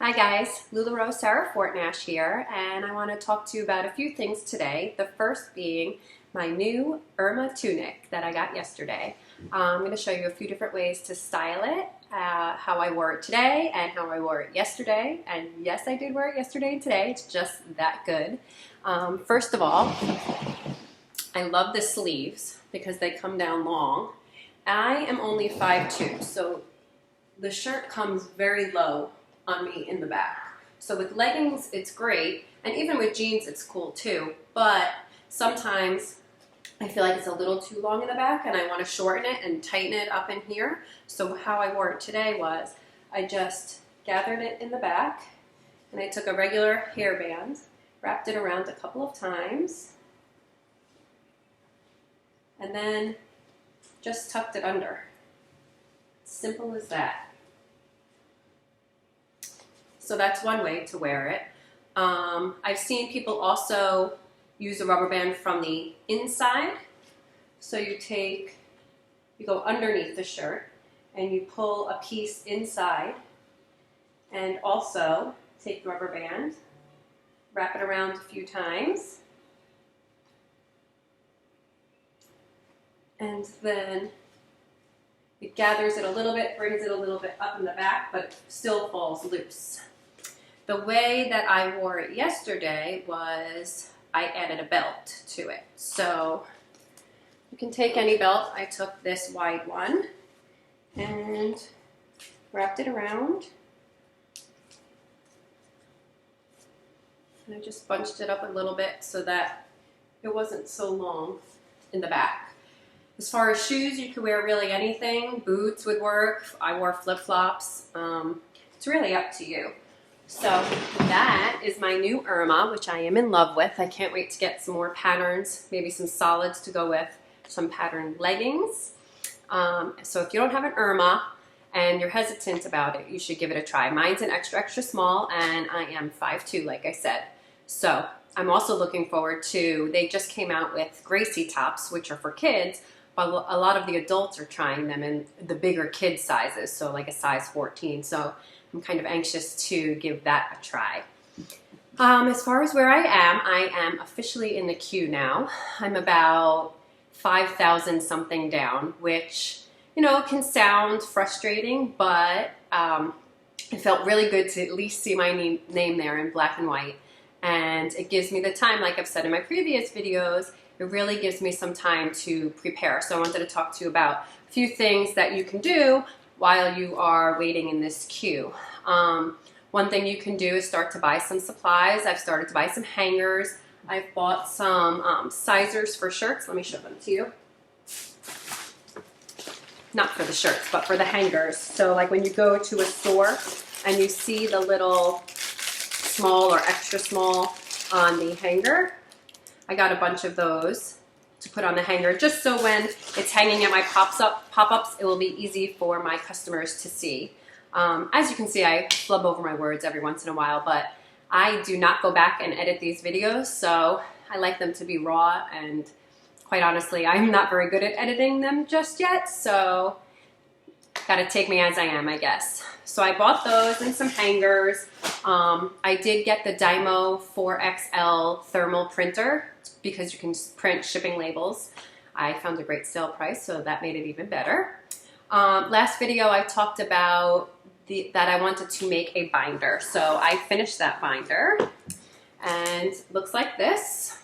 Hi guys, LuLaRoe Sarah Fortnash here, and I want to talk to you about a few things today. The first being my new Irma tunic that I got yesterday. I'm going to show you a few different ways to style it, how I wore it today and how I wore it yesterday. And yes, I did wear it yesterday and today. It's just that good. First of all, I love the sleeves because they come down long. I am only 5'2", so the shirt comes very low on me in the back. So with leggings, it's great, and even with jeans, it's cool too, but sometimes I feel like it's a little too long in the back and I want to shorten it and tighten it up in here. So how I wore it today was I just gathered it in the back and I took a regular hairband, wrapped it around a couple of times, and then just tucked it under. Simple as that. So that's one way to wear it. I've seen people also use a rubber band from the inside. So you go underneath the shirt and you pull a piece inside, and also take the rubber band, wrap it around a few times, and then it gathers it a little bit, brings it a little bit up in the back, but it still falls loose. The way that I wore it yesterday was I added a belt to it. So you can take any belt. I took this wide one and wrapped it around. And I just bunched it up a little bit so that it wasn't so long in the back. As far as shoes, you could wear really anything. Boots would work. I wore flip-flops. It's really up to you. So that is my new Irma, which I am in love with. I can't wait to get some more patterns, maybe some solids to go with some patterned leggings. So if you don't have an Irma and you're hesitant about it, you should give it a try. Mine's an extra, extra small, and I am 5'2", like I said. So I'm also looking forward to, they just came out with Gracie tops, which are for kids, but a lot of the adults are trying them in the bigger kid sizes, so like a size 14. So I'm kind of anxious to give that a try. As far as where I am officially in the queue now. I'm about 5,000 something down, which, you know, can sound frustrating, but it felt really good to at least see my name there in black and white. And it gives me the time, like I've said in my previous videos, it really gives me some time to prepare. So I wanted to talk to you about a few things that you can do while you are waiting in this queue. One thing you can do is start to buy some supplies. I've started to buy some hangers. I've bought some sizers for shirts. Let me show them to you. Not for the shirts, but for the hangers. So like when you go to a store and you see the little small or extra small on the hanger, I got a bunch of those to put on the hanger, just so when it's hanging at my pop-ups, it will be easy for my customers to see. As you can see, I flub over my words every once in a while, but I do not go back and edit these videos, so I like them to be raw, and quite honestly, I'm not very good at editing them just yet, so gotta take me as I am, I guess. So I bought those and some hangers. I did get the Dymo 4XL thermal printer because you can print shipping labels. I found a great sale price, so that made it even better. Last video I talked about that I wanted to make a binder. So I finished that binder, and it looks like this.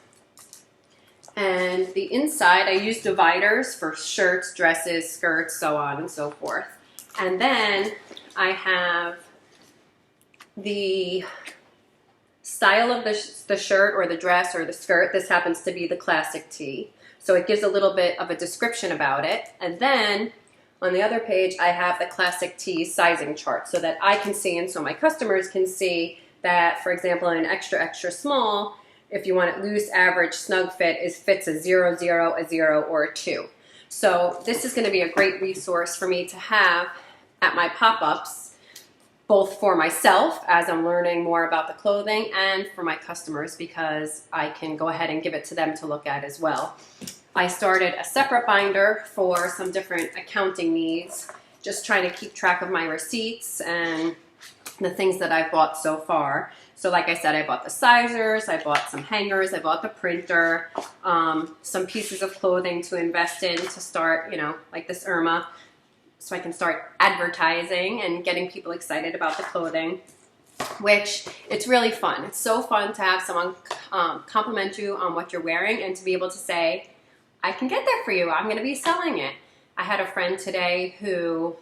And the inside, I used dividers for shirts, dresses, skirts, so on and so forth. And then I have the style of the shirt or the dress or the skirt. This happens to be the classic tee. So it gives a little bit of a description about it. And then on the other page, I have the classic tee sizing chart so that I can see, and so my customers can see that, for example, in an extra, extra small, if you want it loose, average, snug fit, fits a 0, 0, a 0, or a 2. So this is going to be a great resource for me to have at my pop-ups, both for myself as I'm learning more about the clothing, and for my customers because I can go ahead and give it to them to look at as well. I started a separate binder for some different accounting needs, just trying to keep track of my receipts and the things that I've bought so far. So like I said, I bought the sizers, I bought some hangers, I bought the printer, some pieces of clothing to invest in to start, you know, like this Irma, so I can start advertising and getting people excited about the clothing, which it's really fun. It's so fun to have someone compliment you on what you're wearing and to be able to say, I can get that for you. I'm going to be selling it. I had a friend today who,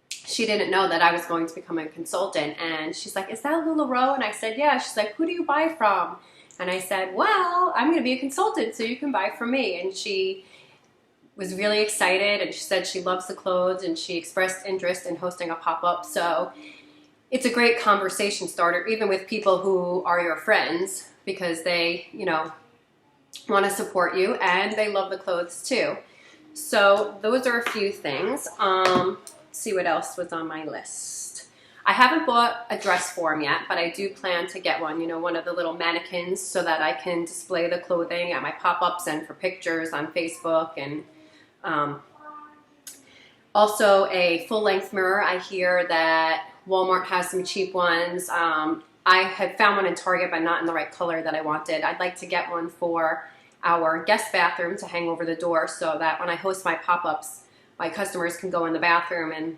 she didn't know that I was going to become a consultant, and she's like, is that LuLaRoe? And I said, yeah. She's like, who do you buy from? And I said, well, I'm going to be a consultant, so you can buy from me. And she was really excited, and she said she loves the clothes, and she expressed interest in hosting a pop-up. So it's a great conversation starter, even with people who are your friends, because they, you know, want to support you and they love the clothes too. So those are a few things. See what else was on my list. I haven't bought a dress form yet, but I do plan to get one, you know, one of the little mannequins, so that I can display the clothing at my pop-ups and for pictures on Facebook. And also a full-length mirror. I hear that Walmart has some cheap ones. I had found one in Target, but not in the right color that I wanted. I'd like to get one for our guest bathroom to hang over the door, so that when I host my pop-ups, my customers can go in the bathroom and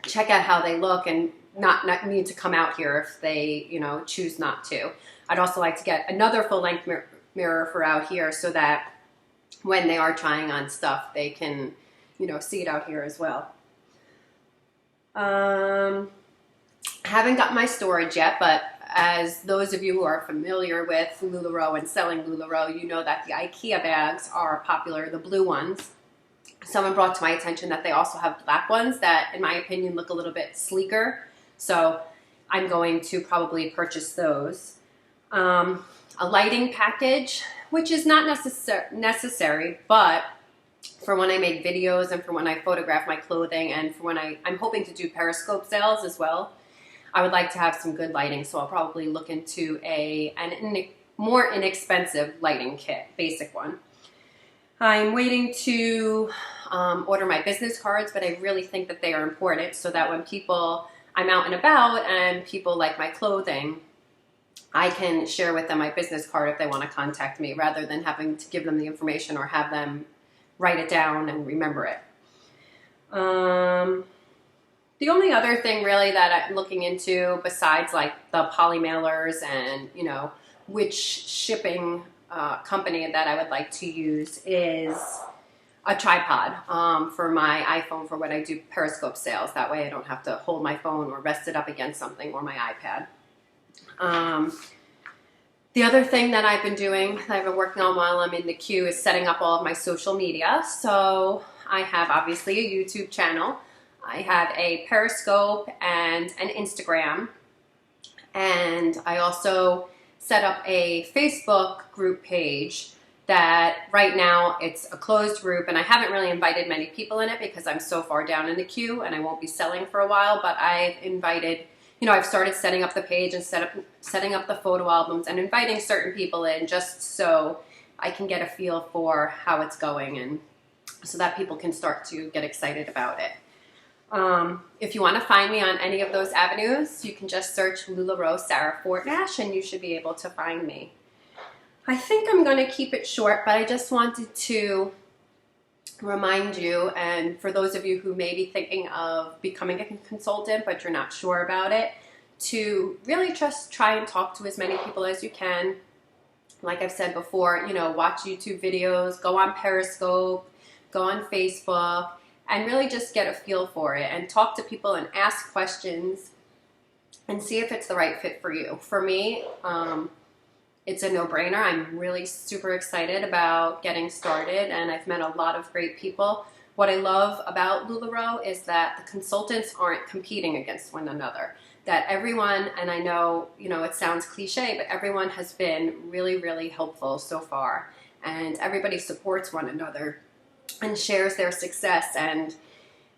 check out how they look and not need to come out here if they, you know, choose not to. I'd also like to get another full-length mirror for out here, so that when they are trying on stuff, they can, you know, see it out here as well. Haven't got my storage yet, but as those of you who are familiar with LuLaRoe and selling LuLaRoe, you know that the IKEA bags are popular, the blue ones. Someone brought to my attention that they also have black ones that, in my opinion, look a little bit sleeker. So I'm going to probably purchase those. A lighting package, which is not necessary, but for when I make videos and for when I photograph my clothing and for when I'm hoping to do Periscope sales as well, I would like to have some good lighting. So I'll probably look into an more inexpensive lighting kit, basic one. I'm waiting to order my business cards, but I really think that they are important, so that when I'm out and about and people like my clothing, I can share with them my business card if they want to contact me, rather than having to give them the information or have them write it down and remember it. The only other thing really that I'm looking into, besides like the poly mailers and, you know, which shipping company that I would like to use, is a tripod for my iPhone for when I do Periscope sales. That way I don't have to hold my phone or rest it up against something, or my iPad. The other thing that I've been doing, that I've been working on while I'm in the queue, is setting up all of my social media. So I have obviously a YouTube channel. I have a Periscope and an Instagram. And I also set up a Facebook group page that right now it's a closed group, and I haven't really invited many people in it because I'm so far down in the queue and I won't be selling for a while, but I've invited, you know, I've started setting up the page and setting up the photo albums and inviting certain people in, just so I can get a feel for how it's going and so that people can start to get excited about it. If you want to find me on any of those avenues, you can just search LuLaRoe Sarah Fortnash and you should be able to find me. I think I'm going to keep it short, but I just wanted to remind you, and for those of you who may be thinking of becoming a consultant but you're not sure about it, to really just try and talk to as many people as you can. Like I've said before, you know, watch YouTube videos, go on Periscope, go on Facebook, and really just get a feel for it and talk to people and ask questions and see if it's the right fit for you. For me, it's a no-brainer. I'm really super excited about getting started, and I've met a lot of great people. What I love about LuLaRoe is that the consultants aren't competing against one another. That everyone, and I know, you know, it sounds cliche, but everyone has been really, really helpful so far. And everybody supports one another and shares their success and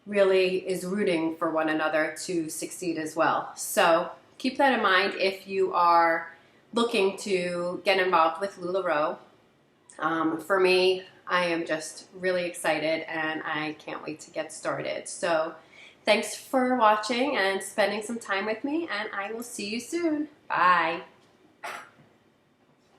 really is rooting for one another to succeed as well. So keep that in mind if you are looking to get involved with LuLaRoe. For me, I am just really excited and I can't wait to get started. So Thanks for watching and spending some time with me, and I will see you soon. Bye.